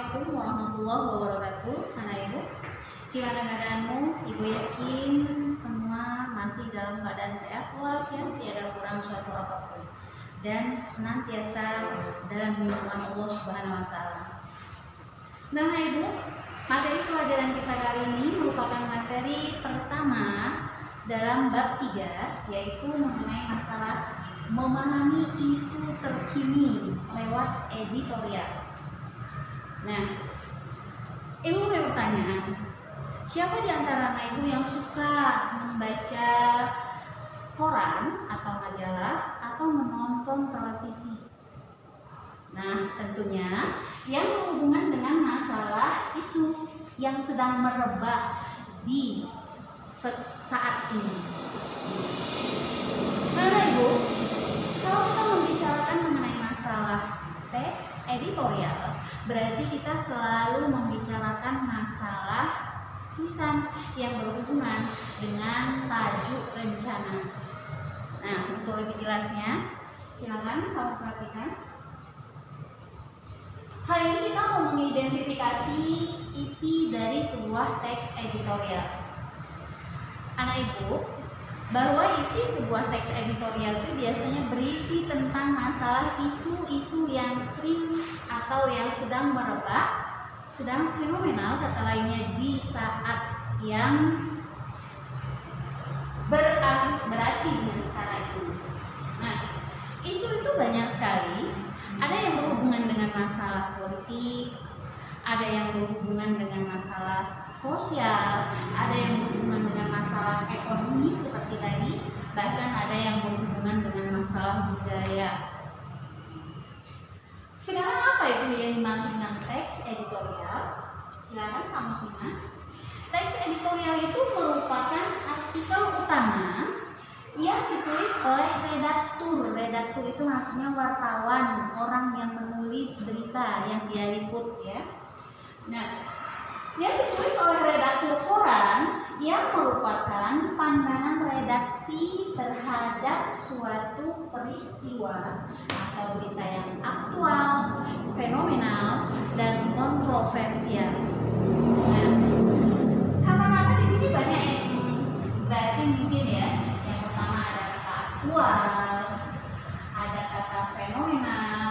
Assalamualaikum warahmatullahi wabarakatuh. Anak ibu, gimana keadaanmu? Ibu yakin semua masih dalam keadaan sehat walafiat, tiada kurang suatu apapun, dan senantiasa dalam lindungan Allah Subhanahu wa Ta'ala. Nah, anak ibu, materi pelajaran kita kali ini merupakan materi pertama dalam bab 3, yaitu mengenai masalah memahami isu terkini lewat editorial. Nah, ibu punya pertanyaan, siapa di antara anak ibu yang suka membaca koran atau majalah atau menonton televisi? Nah, tentunya yang berhubungan dengan masalah isu yang sedang merebak di saat ini. Nah, ibu, kalau kita membicarakan mengenai masalah teks editorial, berarti kita selalu membicarakan masalah tulisan yang berhubungan dengan tajuk rencana. Nah, untuk lebih jelasnya, silakan kamu perhatikan. Kali ini kita mau mengidentifikasi isi dari sebuah teks editorial. Anak ibu, bahwa isi sebuah teks editorial itu biasanya berisi tentang masalah isu-isu yang sering atau yang sedang merebak, sedang fenomenal kata lainnya di saat yang berarti dengan cara ini. Nah, isu itu banyak sekali. Ada yang berhubungan dengan masalah politik, ada yang berhubungan dengan masalah sosial, ada yang berhubungan dengan masalah ekonomi seperti tadi, bahkan ada yang berhubungan dengan masalah budaya. Sekarang apa itu yang dimaksud dengan teks editorial? Silakan kamu simak. Teks editorial itu merupakan artikel utama yang ditulis oleh redaktur. Redaktur itu maksudnya wartawan, orang yang menulis berita yang dia liput, ya. Nah, yang ditulis oleh redaktur koran yang merupakan pandangan redaksi terhadap suatu peristiwa atau berita yang aktual, fenomenal, dan kontroversial. Nah, kata-kata di sini banyak yang berarti mungkin ya. Yang pertama ada kata aktual, ada kata fenomenal,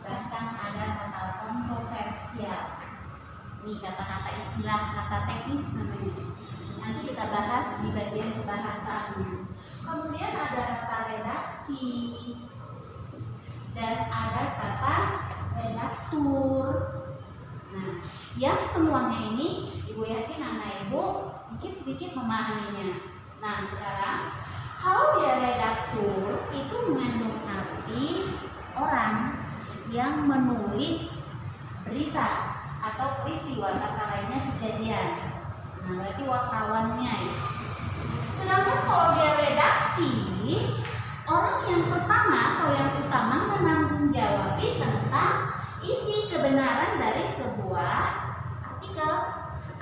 bahkan ada kata kontroversial. Ini kata-kata istilah, kata teknis namanya. Nanti kita bahas di bagian kebahasaannya. Kemudian ada kata redaksi dan ada kata redaktur. Nah, yang semuanya ini ibu yakin anak ibu sedikit-sedikit memahaminya. Nah, sekarang kalau dia redaktur itu mengandung arti orang yang menulis berita atau peristiwa, kata lainnya kejadian. Nah, berarti wartawannya ya. Sedangkan kalau dia redaksi, orang yang pertama atau yang utama menanggung jawab tentang isi kebenaran dari sebuah artikel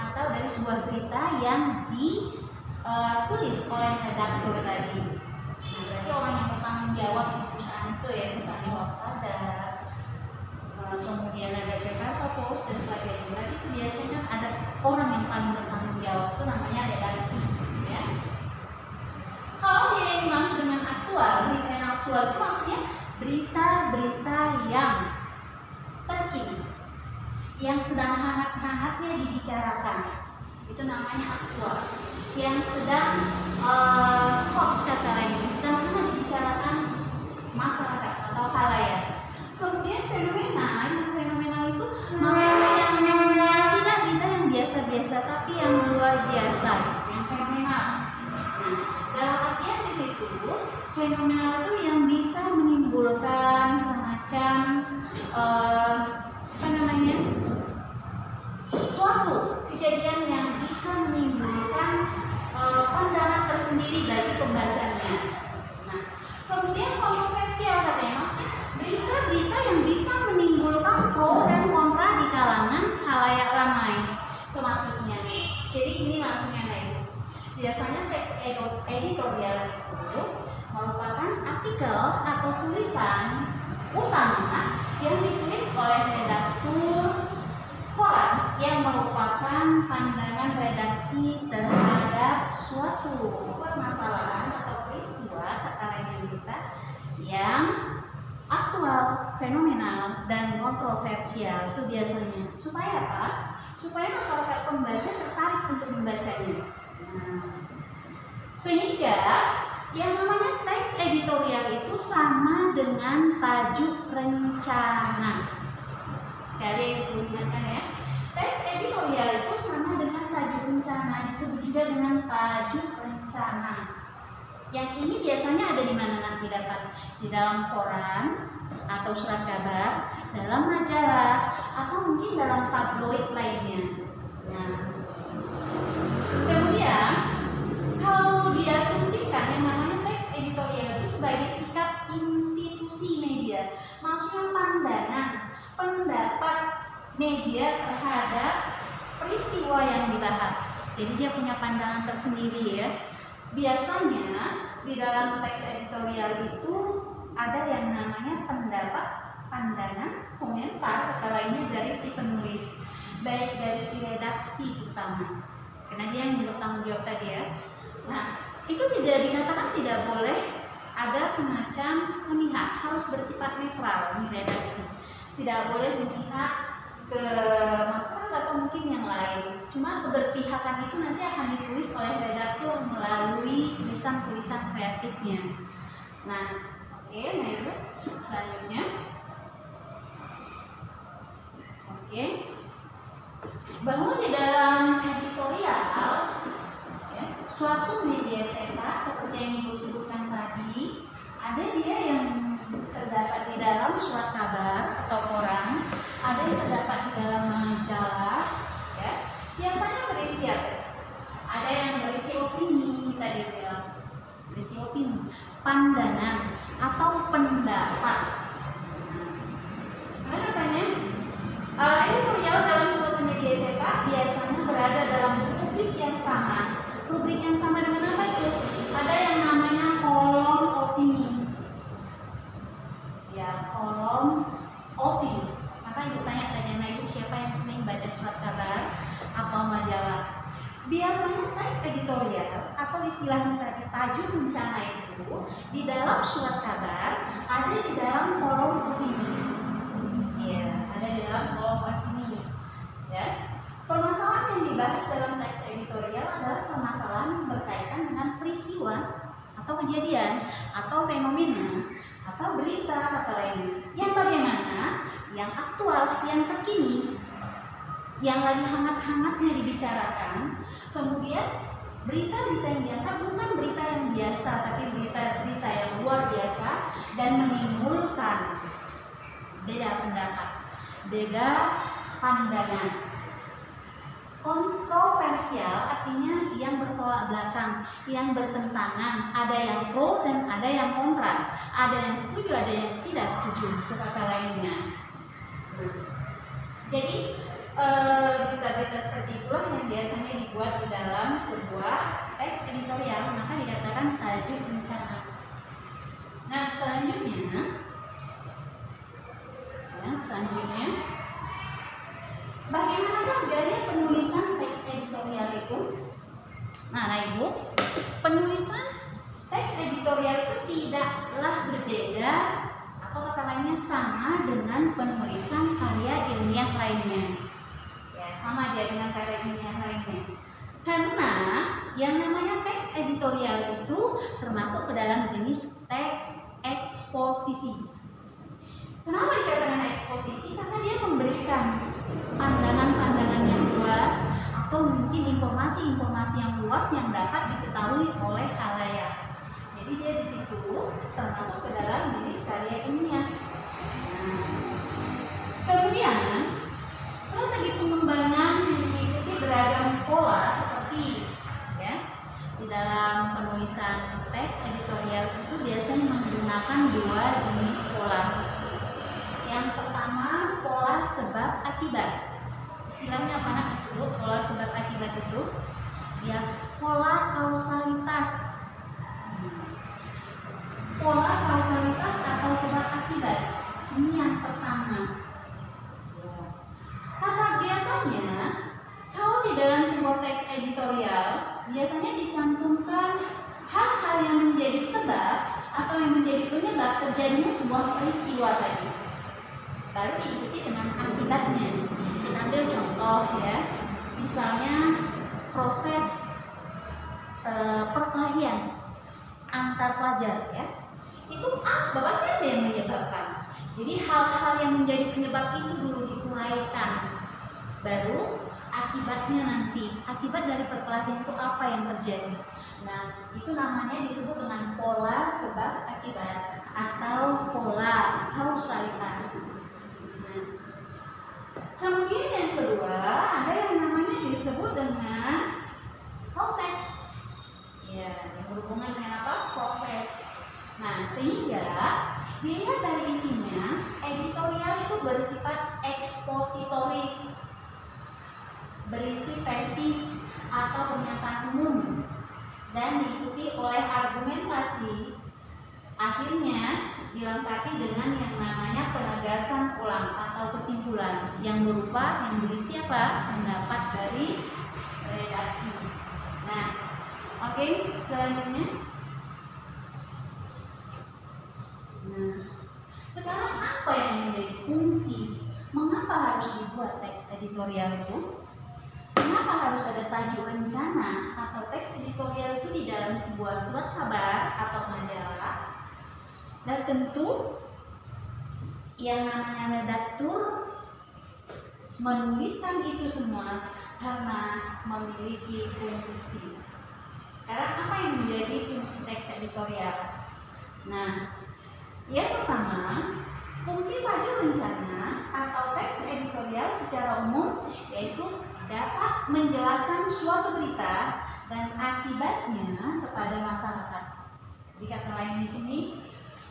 atau dari sebuah berita yang ditulis oleh redaktur tadi. Nah, berarti orang yang bertanggung jawab di perusahaan itu ya, misalnya Waspada, kemudian ada Jakarta Post dan sebagainya. Berarti itu biasanya ada orang yang paling bertanggung jawab, itu namanya redaksi, ya. Kalau dia yang dimaksud dengan aktual, berita yang aktual itu maksudnya berita-berita yang terkini, yang sedang hangat-hangatnya dibicarakan, itu namanya aktual. Yang sedang hot kata lainnya, sedang hangat dibicarakan masyarakat atau halayak. Kemudian fenomenal itu maksudnya yang tidak berita yang biasa-biasa tapi yang luar biasa, yang fenomenal. Nah, dalam artian di situ fenomenal itu yang bisa menimbulkan semacam suatu kejadian yang bisa menimbulkan pandangan tersendiri bagi pembacanya. Nah, kemudian kontroversial katanya, maksudnya berita-berita yang bisa menimbulkan pro dan kontra di kalangan khalayak ramai. Itu maksudnya. Jadi ini maksudnya nih. Biasanya teks editorial itu merupakan artikel atau tulisan utama yang ditulis oleh redaktur pandangan redaksi terhadap suatu permasalahan atau peristiwa, kata lainnya berita, yang aktual, fenomenal, dan kontroversial. Itu biasanya supaya apa? Supaya masyarakat pembaca tertarik untuk membacanya. Sehingga yang namanya teks editorial itu sama dengan tajuk rencana. Sekali ingatkan ya, teks editorial itu sama dengan tajuk rencana, disebut juga dengan tajuk rencana. Yang ini biasanya ada di mana nak didapat? Di dalam koran atau surat kabar, dalam majalah, atau mungkin dalam tabloid lainnya. Nah, kemudian kalau diasumsikan yang namanya teks editorial itu sebagai sikap institusi media, maksudnya pandangan, pendapat media terhadap peristiwa yang dibahas. Jadi dia punya pandangan tersendiri ya. Biasanya di dalam teks editorial itu ada yang namanya pendapat, pandangan, komentar, kata lainnya dari si penulis, baik dari si redaksi utama, karena dia yang bertanggung jawab tadi ya. Nah, itu tidak dikatakan tidak boleh ada semacam memihak, harus bersifat netral di redaksi. Tidak boleh memihak ke masyarakat atau mungkin yang lain. Cuma keberpihakan itu nanti akan ditulis oleh redaktur melalui tulisan-tulisan kreatifnya. Nah, oke, nah selanjutnya. Oke. Bahwa di dalam editorial ya, suatu media cetak seperti yang Ibu sebutkan tadi, ada dia yang terdapat di dalam surat kabar atau koran, ada yang terdapat di dalam majalah ya. Biasanya berisi apa? Ada yang berisi opini, tadi bilang berisi opini, pandangan atau pendapat. Nah, katanya editorial dalam suatu media cetak biasanya berada dalam rubrik yang sama. Rubrik yang sama dengan apa itu? Ada yang namanya kolom opini. Ya, kolom opini. Maka Ibu tanya tadi Ibu, siapa yang sering baca surat kabar atau majalah? Biasanya teks editorial atau istilahnya tadi tajuk rencana itu di dalam surat kabar ada di dalam kolom opini. Ya, ada di dalam kolom opini. Ya. Permasalahan yang dibahas dalam teks editorial adalah permasalahan yang berkaitan dengan peristiwa atau kejadian atau fenomena atau berita kata lainnya. Yang bagaimana? Yang aktual, yang terkini, yang lagi hangat-hangatnya dibicarakan. Kemudian berita-berita yang diangkat bukan berita yang biasa, tapi berita-berita yang luar biasa dan menimbulkan beda pendapat, beda pandangan. Kontroversial artinya yang bertolak belakang, yang bertentangan, ada yang pro dan ada yang kontra, ada yang setuju, ada yang tidak setuju, itu kata lainnya. Jadi berita-berita seperti itulah yang biasanya dibuat di dalam sebuah teks editorial, maka dikatakan tajuk rencana. Nah, selanjutnya bagaimana gaya penulisan teks editorial itu? Nah, Ibu, penulisan teks editorial itu tidaklah berbeda atau kata lainnya sama dengan penulisan karya ilmiah lainnya. Ya, sama dia dengan karya ilmiah lainnya. Karena yang namanya teks editorial itu termasuk ke dalam jenis teks eksposisi. Kenapa dikatakan eksposisi? Karena dia memberikan pandangan-pandangan yang luas atau mungkin informasi-informasi yang luas yang dapat diketahui oleh khalayak. Jadi dia di situ termasuk ke dalam jenis karya ilmiah. Kemudian strategi pengembangan mengikuti beragam pola seperti ya di dalam penulisan teks editorial itu biasanya menggunakan dua jenis pola. Yang pertama, pola sebab akibat. Istilahnya apa nak disebut pola sebab akibat itu? Ya, pola kausalitas. Pola kausalitas atau sebab akibat. Ini yang pertama. Kata biasanya, kalau di dalam editorial biasanya dicantumkan hal-hal yang menjadi sebab atau yang menjadi penyebab terjadinya sebuah peristiwa tadi. Baru diikuti dengan akibatnya. Kita ambil contoh ya, misalnya proses perkelahian antar pelajar ya, itu pasti ada yang menyebabkan. Jadi hal-hal yang menjadi penyebab itu dulu diuraikan, baru akibatnya nanti. Akibat dari perkelahian itu apa yang terjadi? Nah, itu namanya disebut dengan pola sebab akibat atau pola kausalitas. Nah, kemudian yang kedua ada yang namanya disebut dengan proses. Ya, yang berhubungan dengan apa? Proses. Nah, sehingga dilihat dari isinya, editorial itu bersifat ekspositoris, berisi tesis atau pernyataan umum, dan diikuti oleh argumentasi. Akhirnya dilengkapi dengan yang namanya penegasan ulang atau kesimpulan yang berupa yang berisi apa? Pendapat dari redaksi. Nah, oke, selanjutnya. Nah, sekarang apa yang menjadi fungsi? Mengapa harus dibuat teks editorial itu? Kenapa harus ada tajuk rencana atau teks editorial itu di dalam sebuah surat kabar atau majalah? Dan tentu yang namanya redaktur menuliskan itu semua karena memiliki fungsi. Sekarang apa yang menjadi fungsi teks editorial? Nah, yang pertama, fungsi tajuk rencana atau teks editorial secara umum yaitu dapat menjelaskan suatu berita dan akibatnya kepada masyarakat. Jadi kata lain di sini,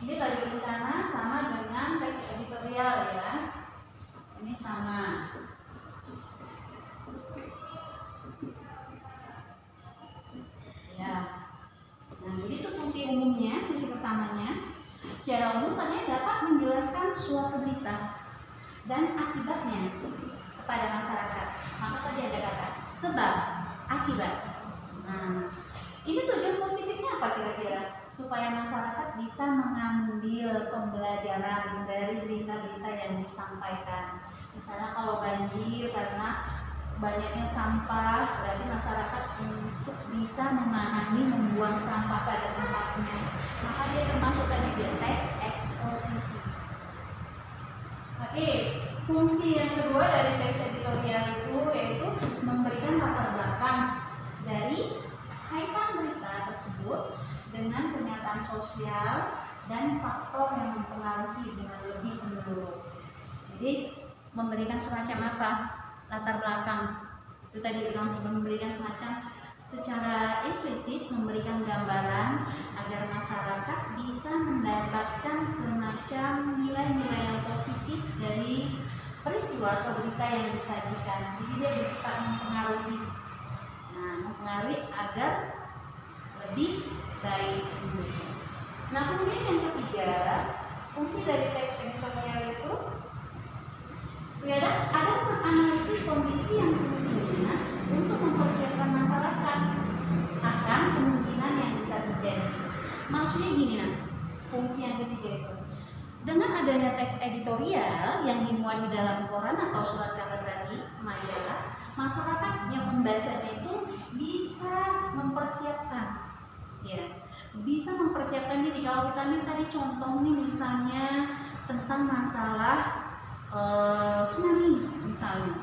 ini tajuk rencana sama dengan teks editorial ya. Ini sama. Ya. Nah, begitu fungsi umumnya, fungsi pertamanya. Secara umum katanya dapat menjelaskan suatu berita dan akibatnya kepada masyarakat. Maka tadi ada kata sebab, akibat. Nah, ini tujuan positifnya apa kira-kira? Supaya masyarakat bisa mengambil pembelajaran dari berita-berita yang disampaikan. Misalnya kalau banjir karena banyaknya sampah, berarti masyarakat untuk bisa memahami membuang sampah pada tempatnya. Maka dia termasuk tadi di teks eksposisi. Oke, fungsi yang kedua dari teks editorial itu yaitu memberikan latar belakang dari kaitan berita tersebut dengan kenyataan sosial dan faktor yang mempengaruhi dengan lebih menyeluruh. Jadi memberikan semacam apa? Latar belakang. Itu tadi bilang memberikan semacam secara implisit memberikan gambaran agar masyarakat bisa mendapatkan semacam nilai-nilai yang positif dari peristiwa atau berita yang disajikan. Jadi dia bersifat mempengaruhi. Nah, mempengaruhi agar lebih baik. Nah, kemudian yang ketiga, fungsi dari teks editorial itu ada menganalisis kondisi yang fungsinya untuk mempersiapkan masyarakat akan kemungkinan yang bisa terjadi. Maksudnya gini fungsi yang ketiga itu. Dengan adanya teks editorial yang dimuat di dalam koran atau surat kabar tadi, majalah, masyarakat yang membacanya itu bisa mempersiapkan, ya, bisa mempersiapkan diri. Kalau kita ambil tadi contohnya misalnya tentang masalah tsunami misalnya,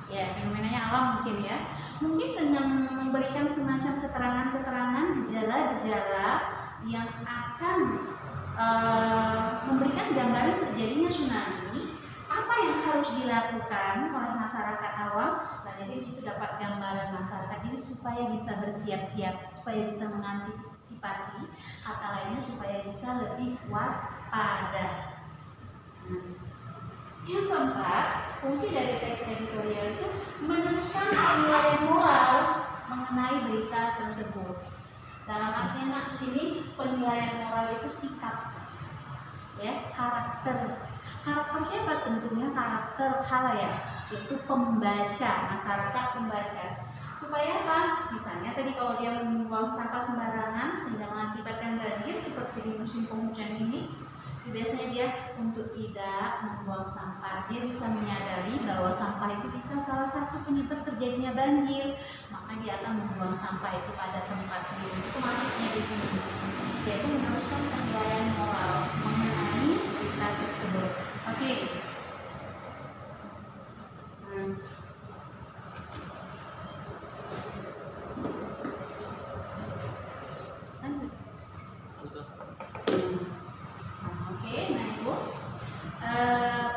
ya fenomenanya alam mungkin ya, mungkin dengan memberikan semacam keterangan-keterangan gejala-gejala yang akan memberikan gambaran terjadinya tsunami, apa yang harus dilakukan oleh masyarakat awam. Nah, jadi situ dapat gambaran masyarakat ini supaya bisa bersiap-siap, supaya bisa mengantisipasi, kata lainnya supaya bisa lebih waspada. Yang keempat, fungsi dari teks editorial itu meneruskan penilaian moral mengenai berita tersebut. Dalam artinya sini penilaian moral itu sikap, ya, karakter. Karakter siapa? Tentunya karakter khalayak, yaitu pembaca, masyarakat pembaca. Supaya apa? Misalnya tadi kalau dia membuang sampah sembarangan sehingga mengakibatkan banjir seperti di musim penghujan ini, biasanya dia untuk tidak membuang sampah. Dia bisa menyadari bahwa sampah itu bisa salah satu penyebab terjadinya banjir, maka dia akan membuang sampah itu pada tempatnya. Itu maksudnya di sini, yaitu meneruskan penilaian moral mengenai berita tersebut. Oke.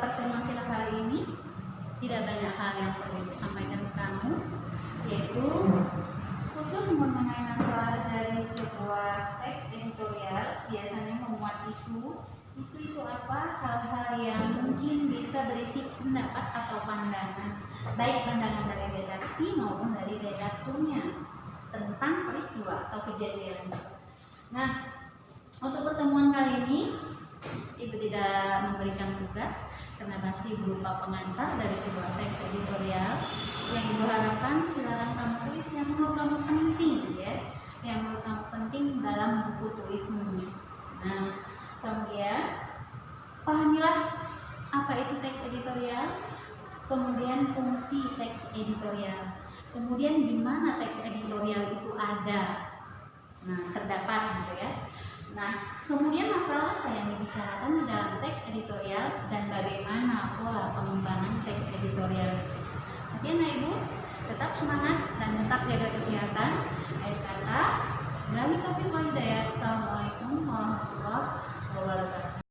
Pertemuan kita kali ini tidak banyak hal yang perlu Ibu sampaikan ke kamu, yaitu khusus mengenai masalah dari sebuah teks editorial biasanya memuat isu. Isu itu apa? Hal-hal yang mungkin bisa berisi pendapat atau pandangan, baik pandangan dari redaksi maupun dari redakturnya tentang peristiwa atau kejadian. Nah, untuk pertemuan kali ini Ibu tidak memberikan tugas karena masih berupa pengantar dari sebuah teks editorial. Yang Ibu harapkan silakan kamu tulis yang menurut kamu penting, ya, yang menurut kamu penting dalam buku tulismu. Nah, kemudian pahamilah apa itu teks editorial, kemudian fungsi teks editorial, kemudian di mana teks editorial itu ada. Nah, terdapat gitu ya. Nah, kemudian masalah apa yang dibicarakan di dalam teks editorial